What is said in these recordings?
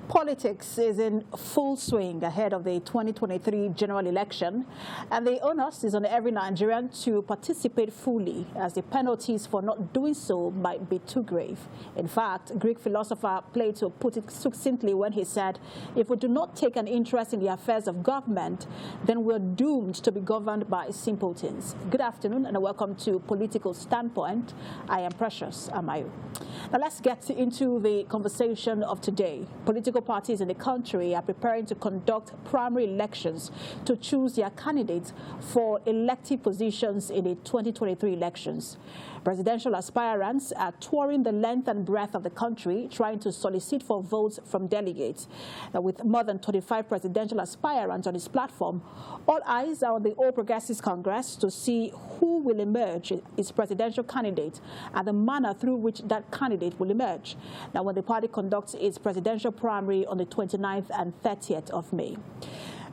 Politics is in full swing ahead of the 2023 general election, and the onus is on every Nigerian to participate fully, as the penalties for not doing so might be too grave. In fact, Greek philosopher Plato put it succinctly when he said, if we do not take an interest in the affairs of government, then we're doomed to be governed by simpletons. Good afternoon and welcome to Political Standpoint. I am Precious Amayo. Now let's get into the conversation of today. Political parties in the country are preparing to conduct primary elections to choose their candidates for elective positions in the 2023 elections. Presidential aspirants are touring the length and breadth of the country, trying to solicit for votes from delegates. Now, with more than 25 presidential aspirants on its platform, all eyes are on the All Progressives Congress to see who will emerge as presidential candidate and the manner through which that candidate will emerge. Now, when the party conducts its presidential primary on the 29th and 30th of May.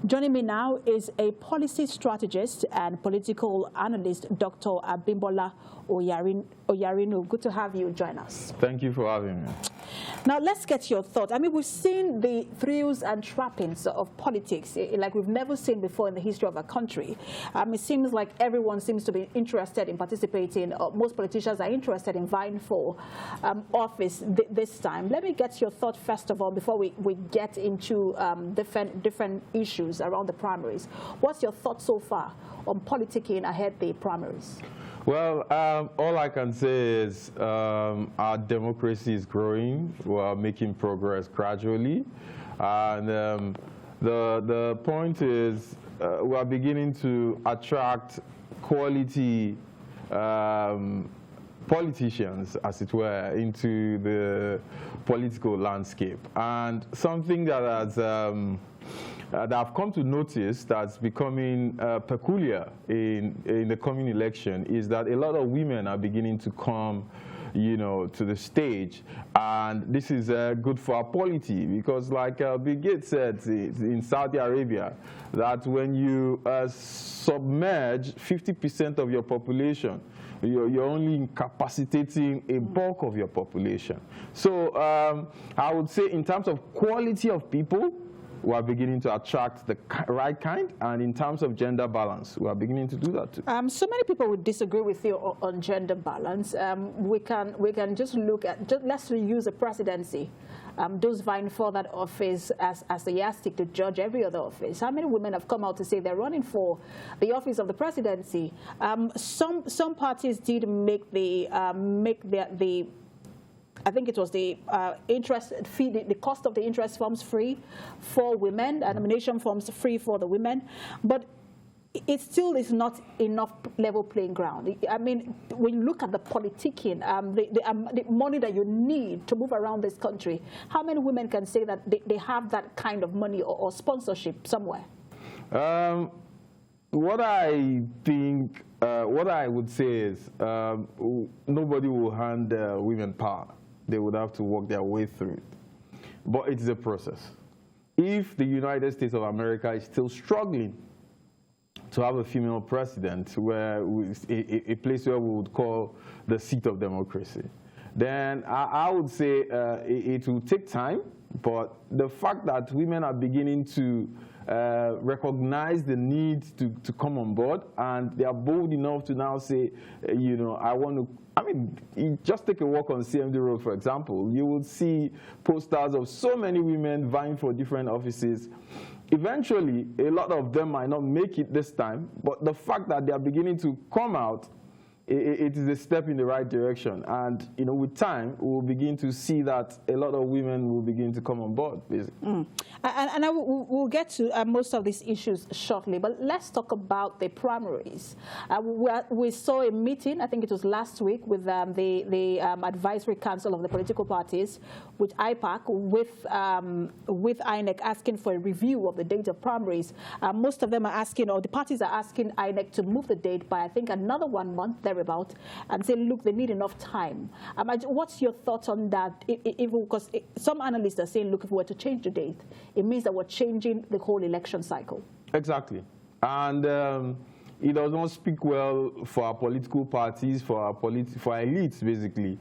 Joining me now is a policy strategist and political analyst, Dr. Abimbola Oyarinu. Good to have you join us. Thank you for having me. Now, let's get your thoughts. I mean, we've seen the thrills and trappings of politics like we've never seen before in the history of our country. It seems like everyone seems to be interested in participating. Most politicians are interested in vying for office this time. Let me get your thought first of all before we get into different issues around the primaries. What's your thought so far on politicking ahead the primaries? Well, all I can say is our democracy is growing. We are making progress gradually. And the point is we are beginning to attract quality politicians, as it were, into the political landscape. And something that has that I've come to notice that's becoming peculiar in the coming election is that a lot of women are beginning to come, to the stage, and this is good for our polity because, like Bill Gates said in Saudi Arabia, that when you submerge 50% of your population, you're only incapacitating a bulk of your population. So I would say in terms of quality of people, we are beginning to attract the right kind, and in terms of gender balance, we are beginning to do that too. So many people would disagree with you on gender balance. We can just look at, let's use the presidency. Those vying for that office as the yardstick to judge every other office. How many women have come out to say they're running for the office of the presidency? Some parties did make the I think it was the interest fee, the cost of the interest forms free for women, nomination forms free for the women, but it still is not enough level playing ground. I mean, when you look at the politicking, the money that you need to move around this country, how many women can say that they have that kind of money or sponsorship somewhere? What I think, what I would say is nobody will hand women power. They would have to work their way through it. But it's a process. If the United States of America is still struggling to have a female president, where a place where we would call the seat of democracy, then I would say it will take time. But the fact that women are beginning to recognize the need to come on board, and they are bold enough to now say, I want to. I mean, you just take a walk on CMD Road, for example. You will see posters of so many women vying for different offices. Eventually, a lot of them might not make it this time, but the fact that they are beginning to come out, it is a step in the right direction. And with time, we'll begin to see that a lot of women will begin to come on board, basically. And we'll get to most of these issues shortly, but let's talk about the primaries. We saw a meeting, I think it was last week, with the Advisory Council of the political parties, with IPAC, with INEC asking for a review of the date of primaries. Most of them are asking, or the parties are asking INEC to move the date by, I think, another 1 month, thereabout, and say, look, they need enough time. What's your thoughts on that? Because some analysts are saying, look, if we were to change the date, it means that we're changing the whole election cycle. Exactly. And it does not speak well for our political parties, for our elites, basically,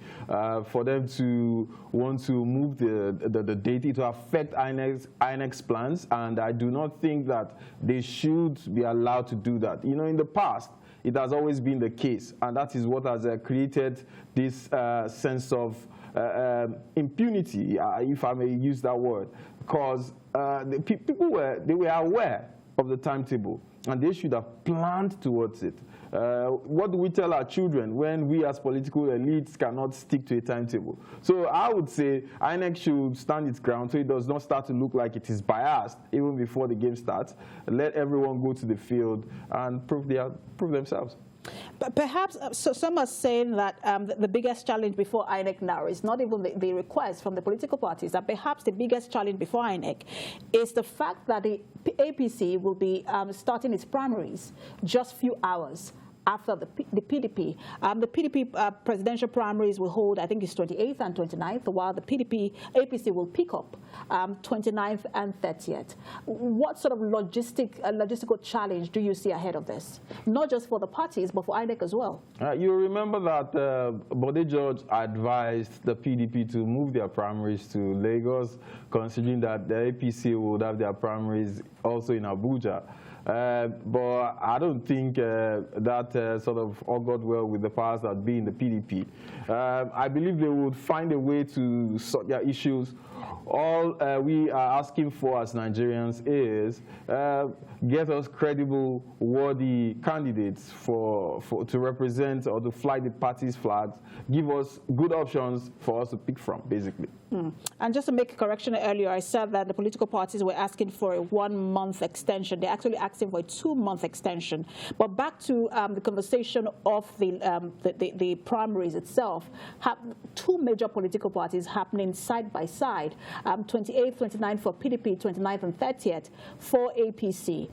for them to want to move the date. It will affect INEC's plans, and I do not think that they should be allowed to do that. You know, in the past, it has always been the case, and that is what has created this sense of impunity, if I may use that word, because people were aware of the timetable, and they should have planned towards it. What do we tell our children when we as political elites cannot stick to a timetable? So I would say INEC should stand its ground so it does not start to look like it is biased even before the game starts. Let everyone go to the field and prove themselves. But perhaps so some are saying that the biggest challenge before INEC now is not even the request from the political parties, that perhaps the biggest challenge before INEC is the fact that the APC will be starting its primaries just a few hours after the PDP. The PDP presidential primaries will hold, I think it's 28th and 29th, while the APC will pick up 29th and 30th. What sort of logistical challenge do you see ahead of this? Not just for the parties, but for INEC as well. You remember that Bode George advised the PDP to move their primaries to Lagos, considering that the APC would have their primaries also in Abuja. But I don't think that sort of augured well with the powers that be in the PDP. I believe they would find a way to sort their issues. All we are asking for as Nigerians is get us credible, worthy candidates to represent or to fly the party's flags. Give us good options for us to pick from, basically. And just to make a correction earlier, I said that the political parties were asking for a 1-month extension. They're actually asking for a 2-month extension. But back to the conversation of the primaries itself, two major political parties happening side by side, 28th, 29th for PDP, 29th and 30th for APC.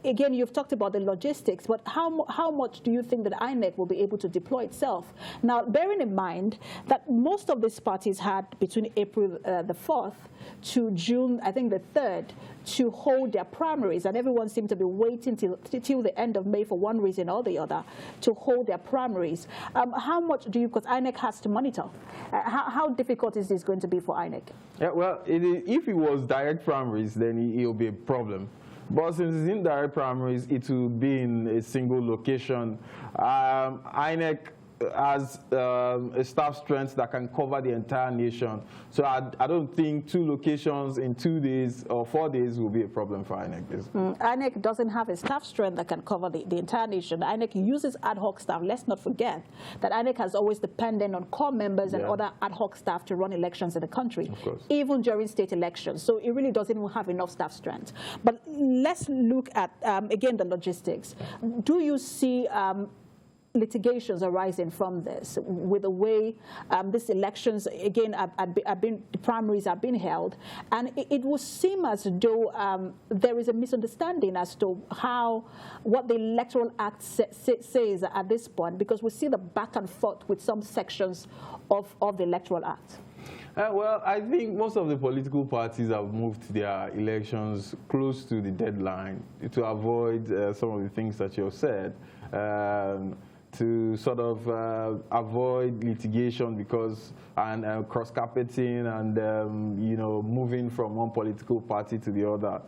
Again, you've talked about the logistics, but how much do you think that INEC will be able to deploy itself? Now, bearing in mind that most of these parties had between April the 4th to June, I think the 3rd, to hold their primaries, and everyone seemed to be waiting till the end of May for one reason or the other to hold their primaries. How much do you, because INEC has to monitor, how difficult is this going to be for INEC? Yeah, well, if it was direct primaries, then it will be a problem. But since it's indirect primaries, it will be in a single location. INEC has a staff strength that can cover the entire nation. So I don't think 2 locations in 2 days or 4 days will be a problem for INEC. INEC doesn't have a staff strength that can cover the entire nation. INEC uses ad hoc staff. Let's not forget that INEC has always depended on core members and other ad hoc staff to run elections in the country, even during state elections. So it really doesn't even have enough staff strength. But let's look at, again, the logistics. Do you see litigations arising from this, with the way these elections, again, the primaries have been held, and it would seem as though there is a misunderstanding as to what the Electoral Act says at this point, because we see the back and forth with some sections of the Electoral Act. Well, I think most of the political parties have moved their elections close to the deadline to avoid some of the things that you have said. To sort of avoid litigation and cross-carpeting and moving from one political party to the other.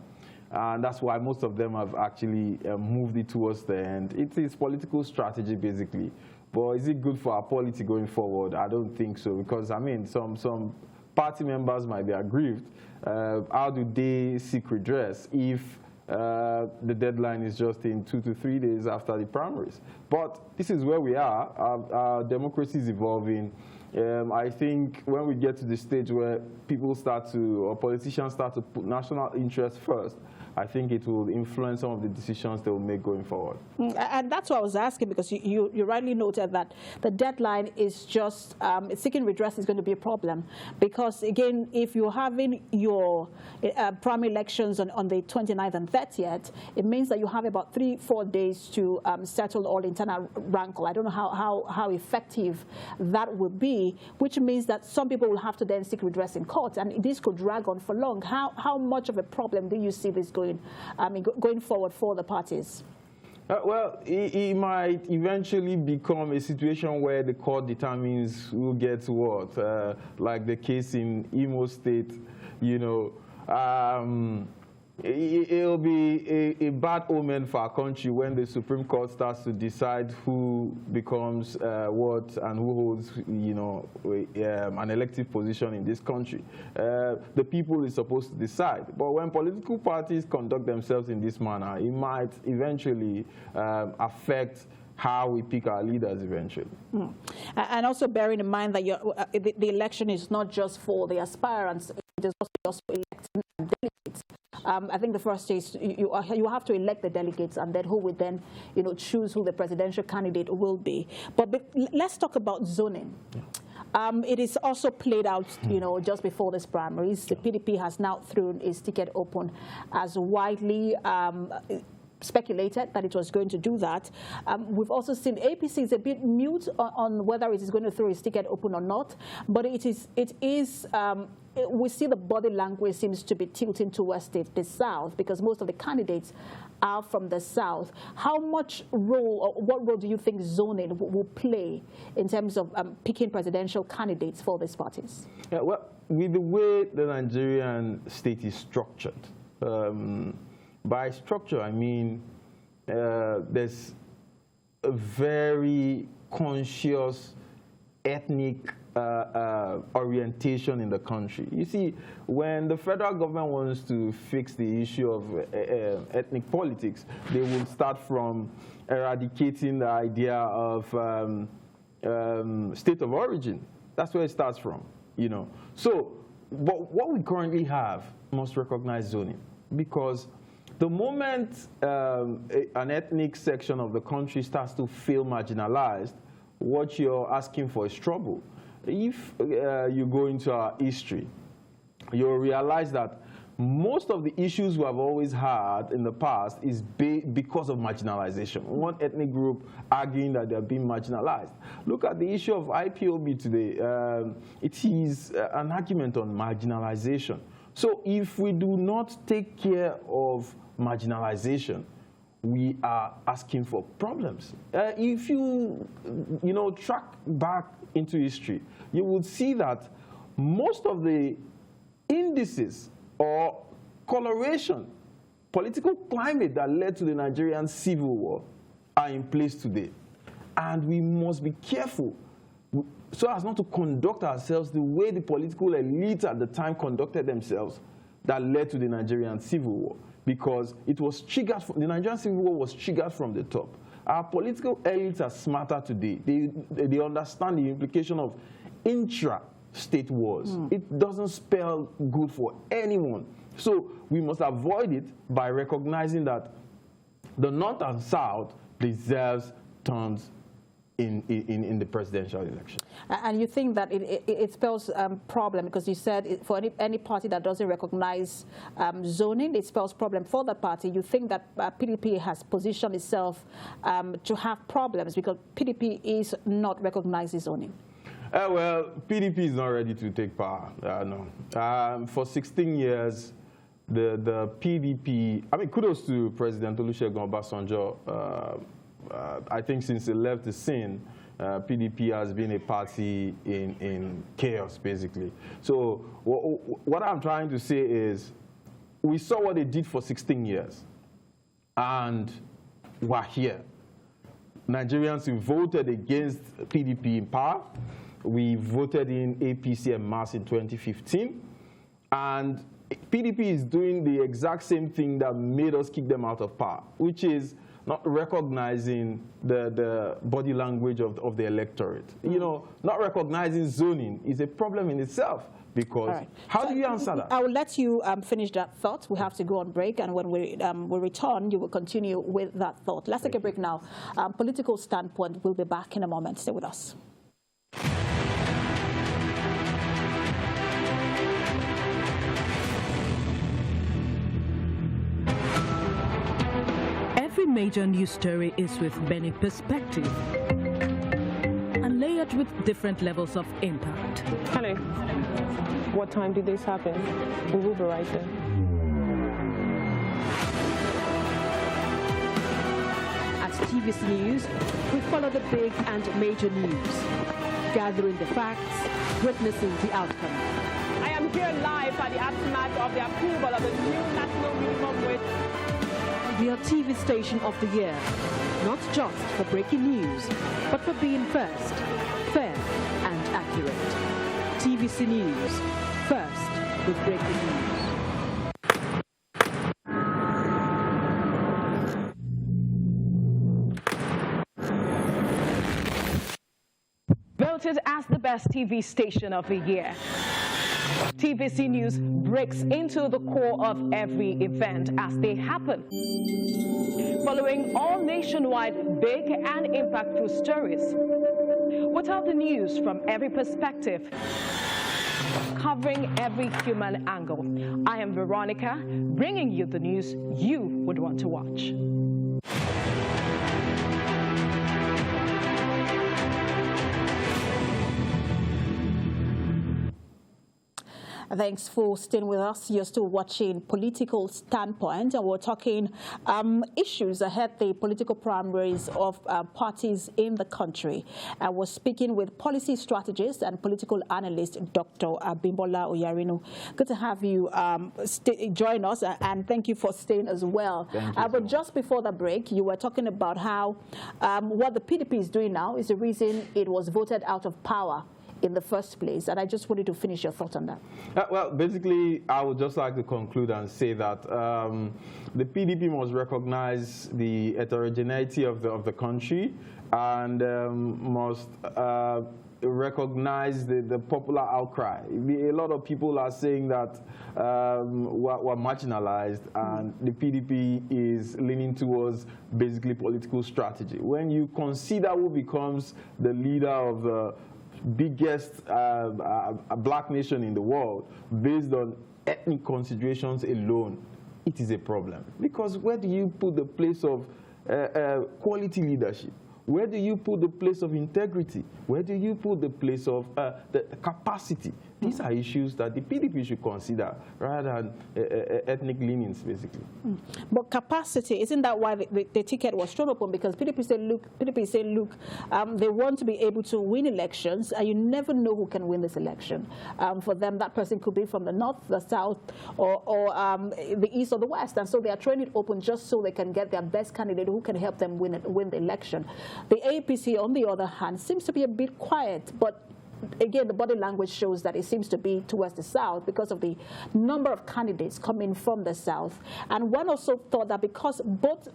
And that's why most of them have actually moved it towards the end. It is political strategy, basically. But is it good for our polity going forward? I don't think so, because, I mean, some party members might be aggrieved. How do they seek redress if the deadline is just in 2 to 3 days after the primaries? But this is where we are. Our democracy is evolving. I think when we get to the stage where politicians start to put national interest first, I think it will influence some of the decisions they will make going forward. And that's what I was asking, because you rightly noted that the deadline is just, seeking redress is going to be a problem. Because, again, if you're having your primary elections on the 29th and 30th, it means that you have about 3-4 days to settle all internal rankle. I don't know how effective that will be, which means that some people will have to then seek redress in court, and this could drag on for long. How much of a problem do you see this going going, going forward for the parties? Well, it might eventually become a situation where the court determines who gets what, like the case in Imo State, you know. It'll be a bad omen for our country when the Supreme Court starts to decide who becomes what and who holds, you know, an elective position in this country. The people is supposed to decide. But when political parties conduct themselves in this manner, it might eventually affect how we pick our leaders eventually. Mm. And also bearing in mind that the election is not just for the aspirants, it is also electing delegates. I think the first is you have to elect the delegates, and then who would then, you know, choose who the presidential candidate will be. But let's talk about zoning. Yeah. It is also played out, you know, just before this primaries. The PDP has now thrown its ticket open as widely speculated that it was going to do that. We've also seen APC is a bit mute on whether it is going to throw its ticket open or not, but it is we see the body language seems to be tilting towards the South, because most of the candidates are from the South. How much role, or what role do you think zoning will play in terms of picking presidential candidates for these parties? Yeah, well, with the way the Nigerian state is structured, by structure, I mean there's a very conscious ethnic orientation in the country. You see, when the federal government wants to fix the issue of ethnic politics, they will start from eradicating the idea of state of origin. That's where it starts from, you know. So, but what we currently have must recognize zoning, because the moment an ethnic section of the country starts to feel marginalized, what you're asking for is trouble. If you go into our history, you'll realize that most of the issues we have always had in the past is because of marginalization. One ethnic group arguing that they're being marginalized. Look at the issue of IPOB today. It is an argument on marginalization. So if we do not take care of marginalization, we are asking for problems. If you track back into history, you would see that most of the indices or coloration, political climate that led to the Nigerian Civil War are in place today. And we must be careful so as not to conduct ourselves the way the political elite at the time conducted themselves that led to the Nigerian Civil War. Because it was triggered, the Nigerian Civil War was triggered from the top. Our political elites are smarter today. They understand the implication of intra-state wars. It doesn't spell good for anyone. So we must avoid it by recognizing that the North and South deserves terms in the presidential election. And you think that it spells problem, because you said for any party that doesn't recognize zoning, it spells problem for the party. You think that PDP has positioned itself to have problems because PDP is not recognizing zoning? Well, PDP is not ready to take power, no. For 16 years, the PDP, I mean, kudos to President Olusegun Obasanjo. I think since he left the scene, PDP has been a party in chaos, basically. So what I'm trying to say is, we saw what they did for 16 years, and we're here. Nigerians who voted against PDP in power, we voted in APC en masse in 2015, and PDP is doing the exact same thing that made us kick them out of power, which is not recognizing the body language of the electorate. You know, not recognizing zoning is a problem in itself, because how do you answer that? I will let you finish that thought. We have to go on break, and when we return, you will continue with that thought. Let's take a break now. Political standpoint, we'll be back in a moment. Stay with us. Every major news story is with many perspectives and layered with different levels of impact. Hello. What time did this happen? We will be right there. TVC News, we follow the big and major news, gathering the facts, witnessing the outcome. I am here live at the aftermath of the approval of the new national minimum wage. We are TV station of the year, not just for breaking news, but for being first, fair and accurate. TVC News, first with breaking news. Voted as the best TV station of the year. TVC News breaks into the core of every event as they happen, following all nationwide big and impactful stories. We tell the news from every perspective, covering every human angle. I am Veronica, bringing you the news you would want to watch. Thanks for staying with us. You're still watching Political Standpoint, and we're talking issues ahead the political primaries of parties in the country. We're speaking with policy strategist and political analyst, Dr. Bimbola Oyarinu. Good to have you join us, and thank you for staying as well. Thank you. But just before the break, you were talking about how what the PDP is doing now is the reason it was voted out of power in the first place, and I just wanted to finish your thoughts on that. Well, basically, I would just like to conclude and say that the PDP must recognize the heterogeneity of the country and must recognize the popular outcry. A lot of people are saying that we're marginalized, and the PDP is leaning towards basically political strategy. When you consider who becomes the leader of the biggest black nation in the world based on ethnic considerations alone, it is a problem. Because where do you put the place of quality leadership? Where do you put the place of integrity? Where do you put the place of the capacity? These are issues that the PDP should consider rather than ethnic leanings, basically. But capacity, isn't that why the ticket was thrown open? Because PDP say, look, they want to be able to win elections, and you never know who can win this election. For them, that person could be from the north, the south, or the east or the west. And so they are throwing it open just so they can get their best candidate who can help them win the election. The APC, on the other hand, seems to be a bit quiet, but again, the body language shows that it seems to be towards the south because of the number of candidates coming from the south. And one also thought that because both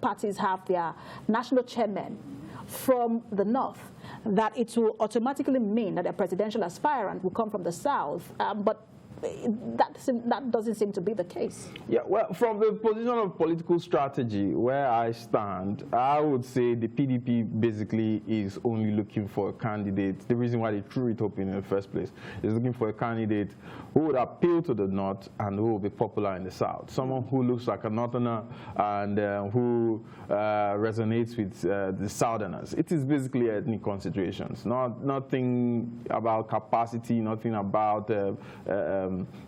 parties have their national chairmen from the north, that it will automatically mean that a presidential aspirant will come from the south. But that doesn't seem to be the case. Yeah, well, from the position of political strategy, where I stand, I would say the PDP basically is only looking for a candidate. The reason why they threw it open in the first place is looking for a candidate who would appeal to the north and who will be popular in the south. Someone who looks like a northerner and who resonates with the southerners. It is basically ethnic considerations, nothing about capacity, nothing about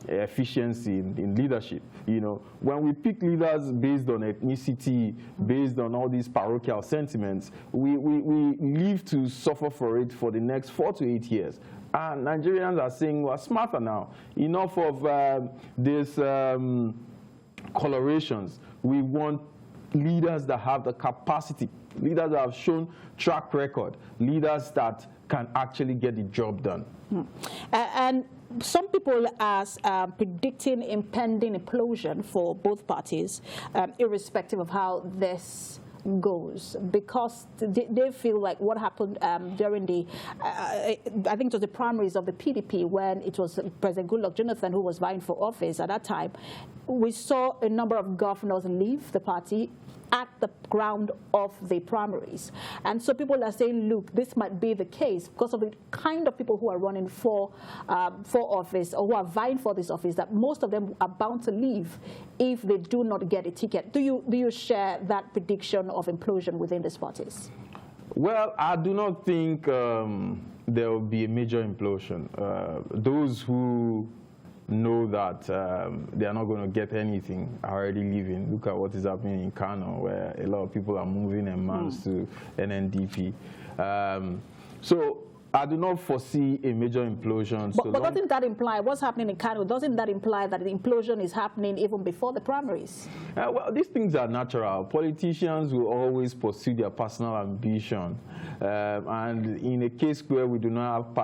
efficiency in leadership. You know, when we pick leaders based on ethnicity, based on all these parochial sentiments, we live to suffer for it for the next 4 to 8 years. And Nigerians are saying we're smarter now. Enough of these colorations. We want leaders that have the capacity, leaders that have shown track record, leaders that can actually get the job done. And some people are predicting impending implosion for both parties, irrespective of how this goes, because they feel like what happened during the, I think it was the primaries of the PDP, when it was President Goodluck Jonathan who was vying for office at that time. We saw a number of governors leave the party at the ground of the primaries. And so people are saying, look, this might be the case because of the kind of people who are running for office or who are vying for this office, that most of them are bound to leave if they do not get a ticket. Do you share that prediction of implosion within these parties? Well, I do not think there will be a major implosion. Those who know that they are not going to get anything are already leaving. Look at what is happening in Kano, where a lot of people are moving en masse to NNDP. So I do not foresee a major implosion. But doesn't that imply what's happening in Kano? Doesn't that imply that the implosion is happening even before the primaries? Well, these things are natural. Politicians will always pursue their personal ambition. And in a case where we do not have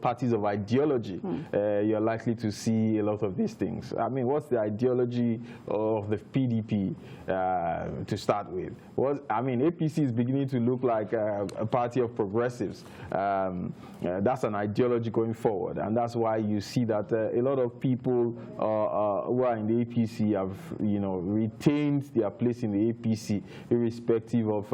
parties of ideology, you're likely to see a lot of these things. I mean, what's the ideology of the PDP to start with? I mean, APC is beginning to look like a party of progressives. That's an ideology going forward, and that's why you see that a lot of people who are in the APC have, retained their place in the APC, irrespective of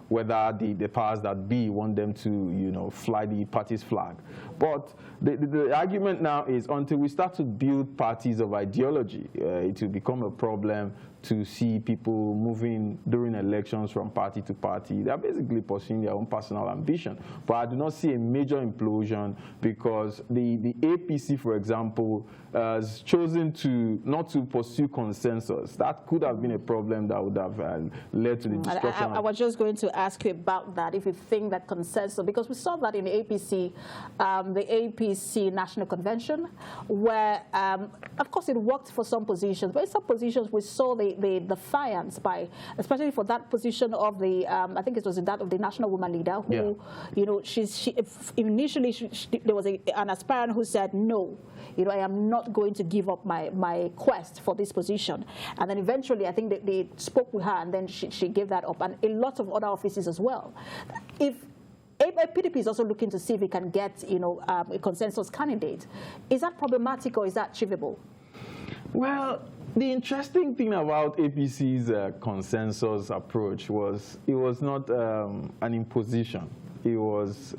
whether the powers that be want them to, fly the party's flag. But the argument now is until we start to build parties of ideology, it will become a problem to see people moving during elections from party to party. They're basically pursuing their own personal ambition. But I do not see a major implosion because the APC, for example, has chosen not to pursue consensus. That could have been a problem that would have led to the destruction. I was just going to ask you about that, if you think that consensus, because we saw that in the APC National Convention, where, of course, it worked for some positions, but in some positions we saw the defiance by, especially for that position of the, I think it was that of the national woman leader, who, initially there was an aspirant who said, no, I am not going to give up my quest for this position. And then eventually, I think they spoke with her, and then she gave that up, and a lot of other offices as well. If PDP is also looking to see if it can get, a consensus candidate, is that problematic or is that achievable? Well, the interesting thing about APC's consensus approach was it was not an imposition. It was,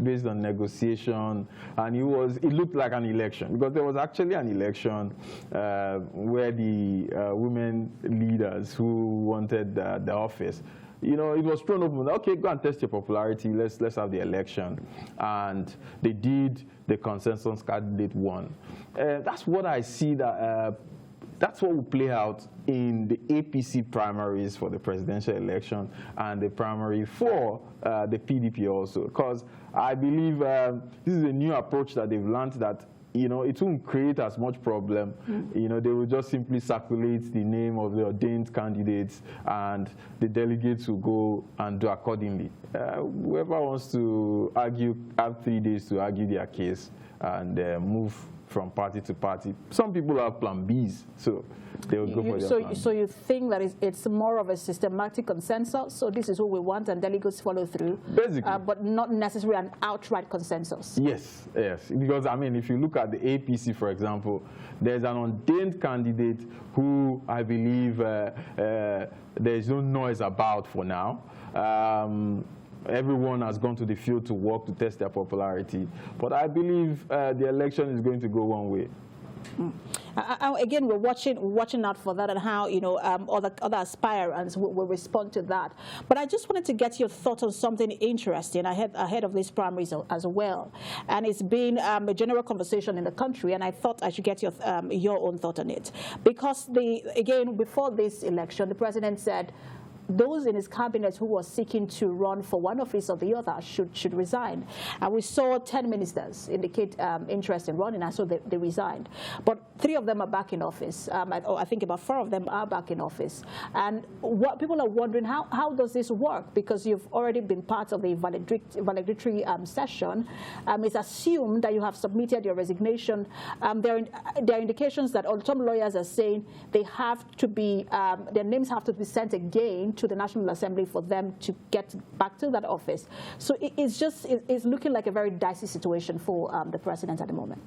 based on negotiation, and it looked like an election because there was actually an election where the women leaders who wanted the office, it was thrown open. Okay, go and test your popularity. Let's have the election, and they did. The consensus candidate won. That's what I see that. That's what will play out in the APC primaries for the presidential election and the primary for the PDP also. Because I believe this is a new approach that they've learned that, it won't create as much problem. They will just simply circulate the name of the ordained candidates and the delegates will go and do accordingly. Whoever wants to argue, have 3 days to argue their case and move from party to party. Some people have plan Bs, so they will go for their plan. So you think that it's more of a systematic consensus, so this is what we want and delegates follow through? Basically. But not necessarily an outright consensus? Yes. Because, I mean, if you look at the APC, for example, there's an ordained candidate who I believe there's no noise about for now. Everyone has gone to the field to work to test their popularity. But I believe the election is going to go one way. Again, we're watching out for that and how other aspirants will respond to that. But I just wanted to get your thoughts on something interesting ahead of these primaries as well. And it's been a general conversation in the country, and I thought I should get your own thought on it. Because again, before this election, the president said those in his cabinet who were seeking to run for one office or the other should resign. And we saw 10 ministers indicate interest in running, and so they resigned. But 3 of them are back in office. I think about 4 of them are back in office. And what people are wondering, how does this work? Because you've already been part of the valedictory session. It's assumed that you have submitted your resignation. There are indications that some lawyers are saying they have to be, their names have to be sent again to the National Assembly for them to get back to that office. So it's looking like a very dicey situation for the president at the moment.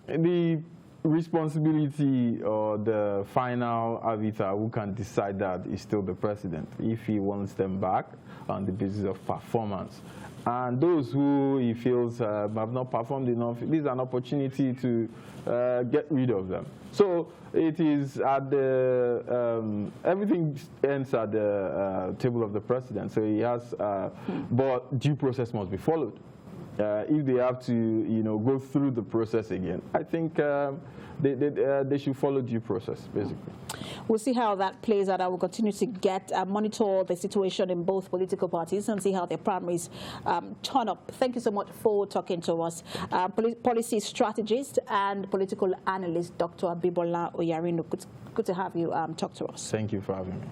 The responsibility or the final arbiter who can decide that is still the president if he wants them back on the basis of performance. And those who he feels have not performed enough, this is an opportunity to get rid of them. So it is at the, everything ends at the table of the president. So he has, but due process must be followed. if they have to, go through the process again, I think they should follow due process, basically. We'll see how that plays out. I will continue to monitor the situation in both political parties and see how their primaries turn up. Thank you so much for talking to us. Policy strategist and political analyst, Dr. Abibola Oyarino. Good to have you talk to us. Thank you for having me.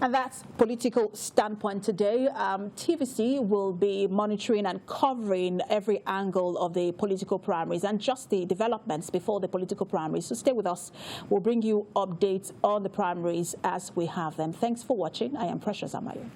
And that's Political Standpoint today. TVC will be monitoring and covering every angle of the political primaries and just the developments before the political primaries. So stay with us. We'll bring you updates on the primaries as we have them. Thanks for watching. I am Precious Amayo.